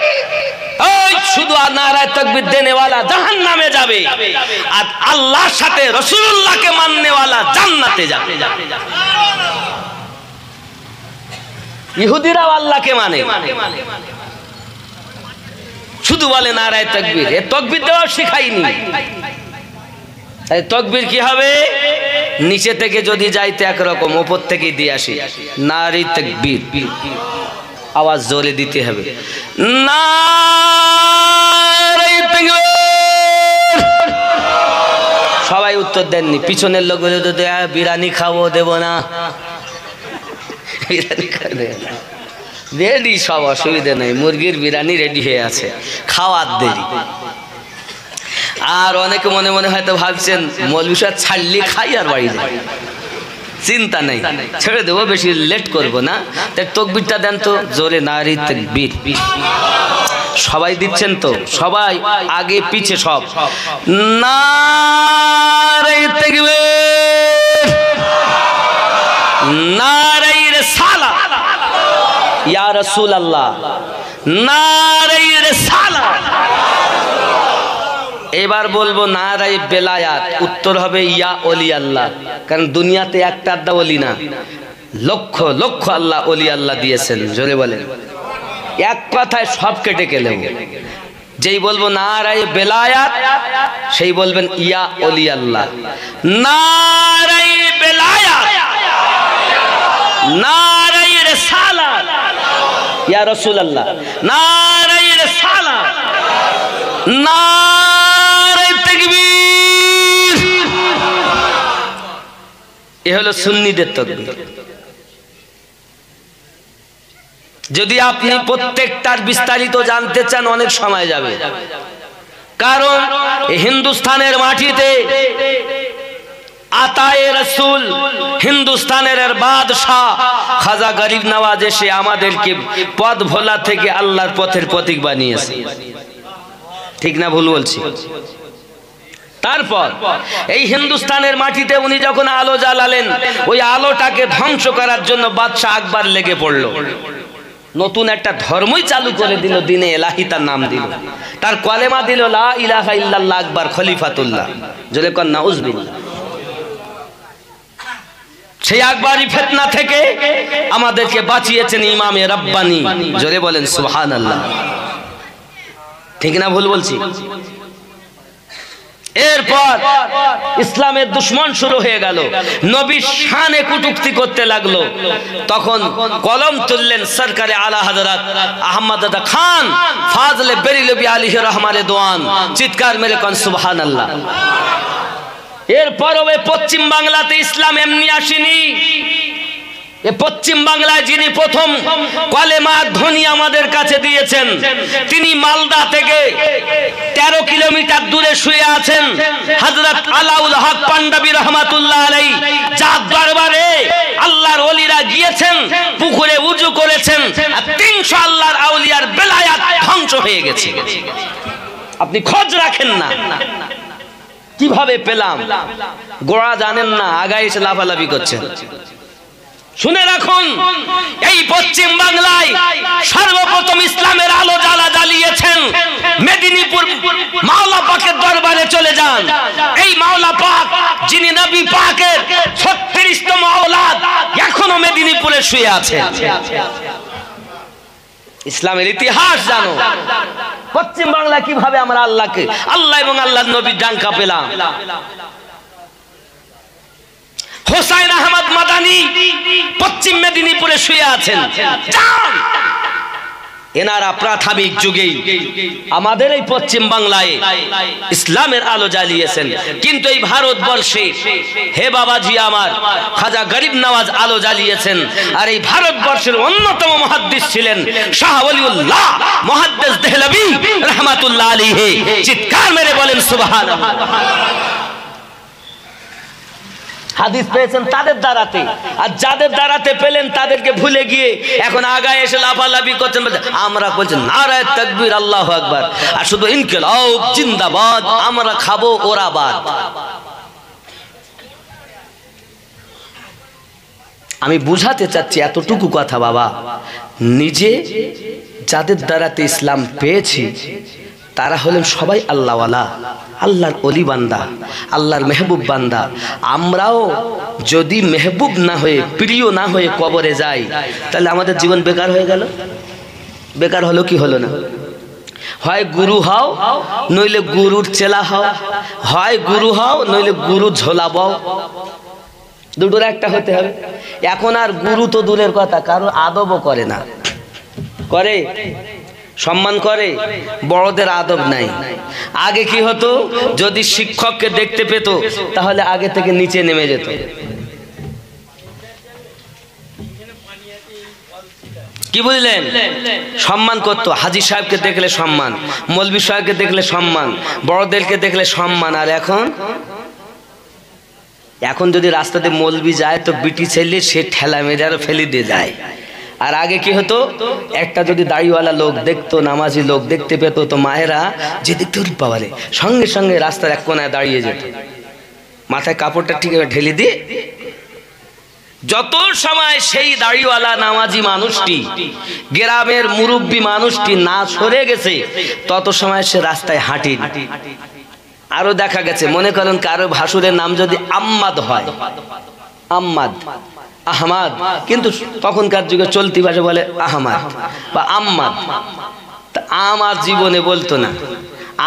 ওই শুধু নারায়ে তাকবীর দেনেওয়ালা জাহান্নামে যাবে, আর আল্লাহর সাথে রাসূলুল্লাহকে মাননেওয়ালা জান্নাতে যাবে। ইহুদিরাও আল্লাহকে মানে, শুধু বলে নারায়ে তাকবীর। এ তাকবীর দেওয়া শিখাইনি। তাকবীর কি হবে? নিচে থেকে যদি যাইতে একরকম, উপর থেকে দিয়ে আসি নারী তাকবীর, আওয়াজ জোরে দিতে হবে, নারী তাকবীর। সবাই উত্তর দেননি, পিছনের লোক বলে তো বিরিয়ানি খাবো, দেব না, বিরিয়ানি খাবে রেডি, সব অসুবিধা নেই, মুরগির বিরিয়ানি রেডি হয়ে আছে, খাওয়ার দেরি। আর অনেকে মনে মনে হয়তো ভাবছেন মৌলভী সাহেব ছাড়লি খাই আর বাড়ি যাই, চিন্তা নেই, ছেড়ে দেবো, বেশি লেট করবো না। তাই তাকবীরটা দেন তো জোরে, নারী তাকবীর। সবাই দিচ্ছেন তো? সবাই আগে পিছে সব নারী তাকবীর, নারী রিসালাত, ইয়া রাসূলুল্লাহ, নারী রিসালাত। এবার বলবো নারায়ে বেলায়াত, উত্তর হবে ইয়া ওলি আল্লাহ। কারণ দুনিয়াতে একটা আড্ডা ওলি না, লক্ষ লক্ষ আল্লাহ ওলি আল্লাহ দিয়েছেন। জোরে বলেন, এক কথায় সব কেটে গেলেও যেই বলবো নারায়ে বেলায়াত, সেই বলবেন ইয়া ওলি আল্লাহ। নারায়ে বেলায়াত, নারায়ে রিসালাত, ইয়া রাসূলুল্লাহ, নারায়ে রিসালাত, নারায়ে তাকবীর। এ হলো সুন্নিদের তাকবীর। যদি আপনি প্রত্যেকটার বিস্তারিত জানতে চান অনেক সময় যাবে, কারণ হিন্দুস্তানের মাটিতে আতায়ে রাসূল, হিন্দুস্তানের বাদশাহ খাজা গরিব নওয়াজ এসে আমাদেরকে পথ ভোলা থেকে আল্লাহর পথের প্রতীক বানিয়েছে। ঠিক না ভুল বলছি? তারপর এই হিন্দুস্তানের মাটিতে উনি যখন আলো জ্বালালেন, ওই আলোটাকে ধ্বংস করার জন্য বাদশাহ আকবর লেগে পড়লো। নতুন একটা ধর্মই চালু করে দিল, দিনে এলাহি তার নাম দিল, তার কলেমা দিল লা ইলাহা ইল্লাল্লাহ আকবর খলিফাতুল্লাহ। জোরে কর নাউজুবিল্লাহ। সেই আকবরি ফিতনা থেকে আমাদেরকে বাঁচিয়েছেন ইমামে রাব্বানি। জোরে বলেন সুবহানাল্লাহ। ঠিক না ভুল বলছি? এরপর ইসলামের দুশ্মন শুরু হয়ে গেল, নবীর শানে কটূক্তি করতে লাগলো। তখন কলম তুললেন সরকারে আলা হযরত আহমদ দাদা খান ফাজলে বেরিলবি আলাইহি রহমানে দোয়ান, চিৎকার মেরে কোন সুবহানাল্লাহ। এরপর ওই পশ্চিম বাংলাতে ইসলাম এমনি আসেনি। এ পশ্চিম বাংলায় যিনি প্রথম কলেমা ধ্বনি আমাদের কাছে দিয়েছেন, তিনি মালদা থেকে 13 কিলোমিটার দূরে শুয়ে আছেন হযরত আলাউল হক পাঞ্জাবি রহমাতুল্লাহ আলাইহি, যার দরবারে আল্লাহর ওলিরা গিয়েছেন, পুকুরে উযু করেছেন, আর 300 আল্লাহর আউলিয়ার বেলায়াত ধ্বংস হয়ে গেছে। আপনি খোঁজ রাখেন না কিভাবে পেলাম, গোড়া জানেন না, আগায় এসে লাফালাফি করছেন। শুনে রাখুন, এই পশ্চিম বাংলায় সর্বপ্রথম ইসলামের আলো জ্বালিয়েছেন মেদিনীপুর মাওলা পাকের দরবারে চলে যান। এই মাওলা পাক যিনি নবী পাকের 36তম আওলাদ, এখনো মেদিনীপুরে শুয়ে আছেন। ইসলামের ইতিহাস জানো, পশ্চিম বাংলা কিভাবে আমরা আল্লাহকে, আল্লাহ এবং আল্লাহর নবীর ডাঙ্কা পেলাম। হোসাইন আহমদ মাদানী পশ্চিম মেদিনীপুরে শুয়ে আছেন। এনারা প্রাথমিক যুগেই আমাদের এই পশ্চিম বাংলায় ইসলামের আলো জ্বালিয়েছেন, কিন্তু এই ভারতবর্ষে হে বাবাজি আমার খাজা গরিব নওয়াজ আলো জ্বালিয়েছেন। আর এই ভারতবর্ষের অন্যতম মুহাদ্দিস ছিলেন শাহ ওলিউল্লাহ মুহাদ্দিস দেহলভী রাহমাতুল্লাহ আলাইহি, চিৎকার মেরে বলেন সুবহানাল্লাহ। হাদিস পেয়েছেন তাদের দ্বারাতে, আর যাদের দ্বারাতে পেলেন তাদেরকে ভুলে গিয়ে এখন আগায় এসে লাফালাফি করছেন। আমরা বলছেন নারায়ে তাকবীর আল্লাহু আকবার, আর শুধু ইনকিলাব জিন্দাবাদ, আমরা খাবো ওরা বাদ। আমি বুঝাতে চাচ্ছি এতটুকু কথা বাবা, নিজে যাদের দ্বারাতে ইসলাম পেয়েছি তারা হলেন সবাই আল্লাহওয়ালা, আল্লাহর ওলি বান্দা, আল্লাহর মেহবুব বান্দা। আমরাও যদি মেহবুব না হয়ে, প্রিয় না হয়ে কবরে যাই, তাহলে আমাদের জীবন বেকার হয়ে গেল। বেকার হলো কি হলো না? হয় গুরু হও, নইলে গুরুর চেলা হও, হয় গুরু হও, নইলে গুরু ঝোলাবাও, দুটোর একটা হতে হবে। এখন আর গুরু তো দূরের কথা, কারণ আদবও করে না। করে? সম্মান করে, বড়দের আদব নাই। আগে কি হতো, যদি শিক্ষককে দেখতে পেত তাহলে আগে থেকে নিচে নেমে যেত। কি বুঝলেন? সম্মান করতো। হাজী সাহেবকে দেখলে সম্মান, মৌলভী সাহেবকে দেখলে সম্মান, বড়দেরকে দেখলে সম্মান। আর এখন যদি রাস্তাতে মৌলভী যায় তো বিটি ছেলে সে ঠেলা মেরে আরো ফেলে দিয়ে যায়। আর আগে কি হতো, একটা যদি দাড়িওয়ালা লোক দেখতো, নামাজি লোক দেখতে পেত, তো মায়েরা যে দেখতে পাওয়ারে সঙ্গে সঙ্গে রাস্তার এক কোনায় দাঁড়িয়ে যেত, মাথায় কাপড়টা ঠিক ঢেলে দিয়ে। যত সময় সেই দাড়িওয়ালা নামাজি মানুষটি, গ্রামের মুরব্বী মানুষটি না সরে গেছে, তত সময় সে রাস্তায় হাঁটি। আরো দেখা গেছে, মনে করেন কারো ভাসুরের নাম যদি আম্মাদ হয়, আম্মাদ আহমাদ, কিন্তু তখনকার যুগে চলতি ভাষা বলে আহমাদ বা আম্মাদ। আমার জীবনে বলতো না,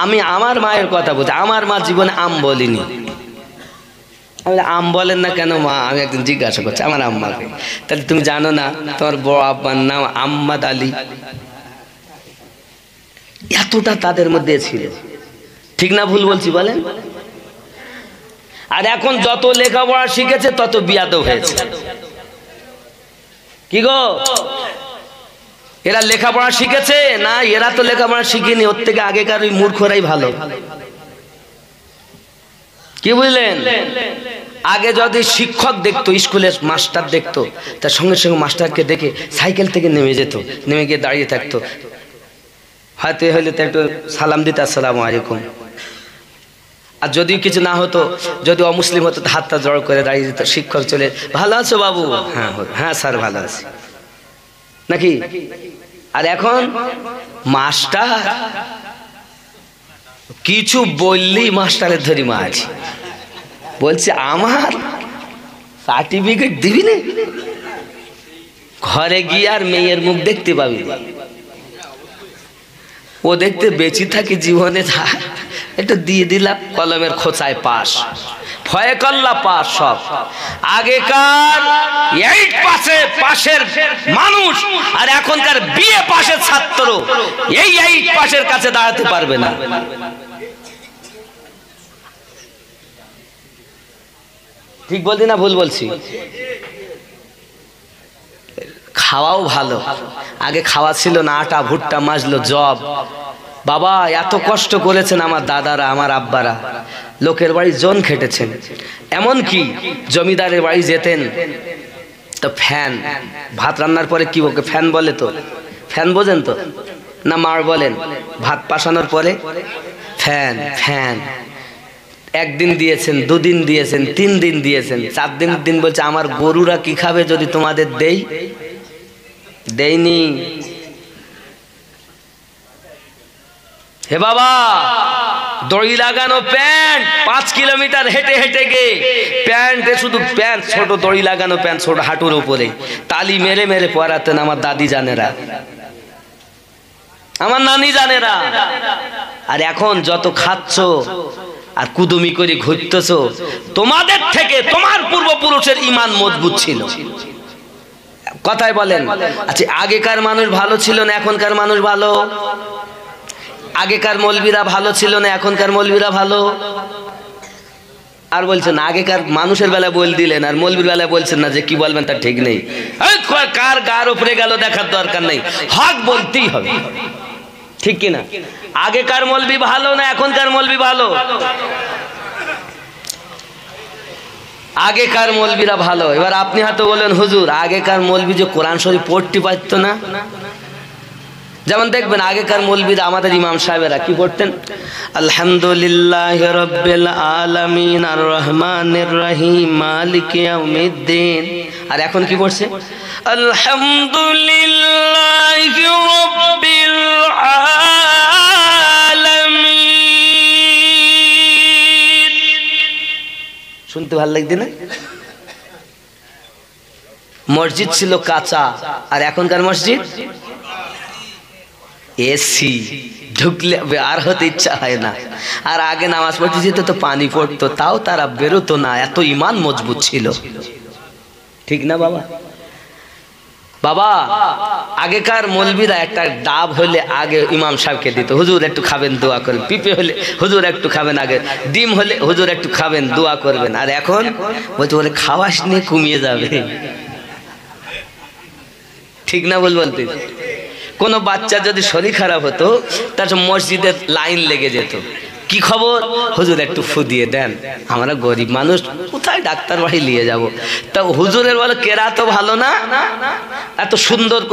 আমি আমার মায়ের কথা বলছি, আমার মা জীবনে আম বলিনি। আম বলেন না কেন মা? আমি একদিন জিজ্ঞাসা করছি আমার আম্মাকে, তাহলে তুমি জানো না তোমার বড় আব্বার নাম আম্মাদ আলী? এতটা তাদের মধ্যে ছিল। ঠিক না ভুল বলছি বলেন? আর এখন যত লেখাপড়া শিখেছে তত বিয়াদব হয়েছে। কি গো, এরা লেখাপড়া শিখেছে না? এরা তো লেখাপড়া শিখেনি, ওর থেকে আগেকার ওই মূর্খরাই ভালো। কি বুঝলেন? আগে যদি শিক্ষক দেখতো, স্কুলের মাস্টার দেখতো, তার সঙ্গে সঙ্গে মাস্টারকে দেখে সাইকেল থেকে নেমে যেত, নেমে গিয়ে দাঁড়িয়ে থাকতো, হয়তো হইলে তো একটু সালাম দিত, আসসালামু আলাইকুম। আর যদি কিছু না হতো, যদি অমুসলিম হতো, হাতটা জড় করে দাঁড়িয়ে যেত। শিক্ষক চলে, ভালো আছো বাবু? হ্যাঁ হ্যাঁ স্যার ভালো আছি, নাকি? আর এখন মাস্টার কিছু বললেই মাস্টারের ধরি মাছ, বলছে আমার সার্টিফিকেট দিবি না, ঘরে গিয়ে আর মেয়ের মুখ দেখতে পাবি। ও দেখতে বেঁচে থাকি জীবনে একটু দিয়ে দিলাম কলমের খোঁচায় পাস, ভয়ে কল্লা পাস সব। আগেকার 8 পাশের মানুষ আর এখনকার বিএ পাশের ছাত্র এই 8 পাশের কাছে দাঁড়াতে পারবে না। ঠিক বলছি না ভুল বলছি? খাওয়াও ভালো, আগে খাওয়া ছিল না, আটা ভুট্টা মাজলো জব। বাবা এত কষ্ট করেছেন আমার দাদারা আমার আব্বারা, লোকের বাড়ি জন খেটেছেন। এমন কি জমিদারের বাড়ি যেতেন তো ফ্যান, ভাত রান্নার পরে কি ওকে ফ্যান বলে, তো ফ্যান বোঝেন তো না? মার বলেন। ভাত পাশানোর পরে ফ্যান ফ্যান। 1 দিন দিয়েছেন, 2 দিন দিয়েছেন, 3 দিন দিয়েছেন, 4 দিন বলছে আমার গরুরা কি খাবে যদি তোমাদের দেইনি। হে বাবা, দড়ি লাগানো প্যান্ট 5 কিলোমিটার হেঁটে হেঁটে গে প্যান্টে, শুধু প্যান্ট, ছোট দড়ি লাগানো প্যান্ট, ছোট হাঁটুর উপরে তালি মেরে মেরে পরাতেন আমার দাদি জানেরা, আমার নানি জানেরা। আর এখন যত খাচ্ছ আর কুদুমি করে ঘুরতেছ, তোমাদের থেকে তোমার পূর্বপুরুষের ঈমান মজবুত ছিল। কথাই বলেন। আচ্ছা, আগেকার মানুষ ভালো ছিল না এখনকার মানুষ ভালো? আগেকার মৌলবীরা ভালো ছিল না এখনকার মৌলবীরা ভালো? আর বলছেন আগেকার মানুষের বেলায় বল দিলেন আর মৌলবীর বেলায় বলছেন না, যে কি বলবেন তার ঠিক নেই। কার গার উপরে গেল দেখার দরকার নেই, হক বলতেই হবে, ঠিক কিনা? আগেকার মৌলবী ভালো না এখনকার মৌলবী ভালো? আগেকার মৌলবীরা ভালো। এবার আপনি হয়তো বলেন হুজুর আগেকার মৌলবী যে কোরআন শরীফ পড়তে পারতো না। যেমন দেখবেন আগেকার মৌলবীরা আমাদের ইমাম সাহেবেরা কি পড়তেন? আলহামদুলিল্লাহি রাব্বিল আলামিন আর রহমানির রহিম মালিকি ইয়াউমিদ্দিন। আর এখন কি পড়ছে? আলহামদুলিল্লাহি রাব্বিল আলামিন। শুনতে ভালো লাগছে না? মসজিদ ছিল কাঁচা আর এখনকার মসজিদ এসি, ঢুকলে আর হতে ইচ্ছা হয় না। আর আগে নামাজ পড়তে যেত তো পানি পড়তো, তাও তারা বেরোতো না, এত ঈমান মজবুত ছিল। ঠিক না বাবা? বাবা আগেকার মৌলবীরা একটা ডাব হলে আগে ইমাম সাহেবকে দিত, হুজুর একটু খাবেন দোয়া করবেন। পিপে হলে হুজুর একটু খাবেন, আগে ডিম হলে হুজুর একটু খাবেন দোয়া করবেন। আর এখন বলতে বলে খাওয়াস নিয়ে কমিয়ে যাবে। ঠিক না বল বলতে? কোনো বাচ্চা যদি শরীর খারাপ হতো তার মসজিদের লাইন লেগে যেত, কি খবর হুজুর একটু ফু দিয়ে দেন, আমরা গরিব মানুষ কোথায় ডাক্তার বাড়ি নিয়ে যাব। তা হুজুরের বলে কেরাত ভালো না, এত সুন্দর করে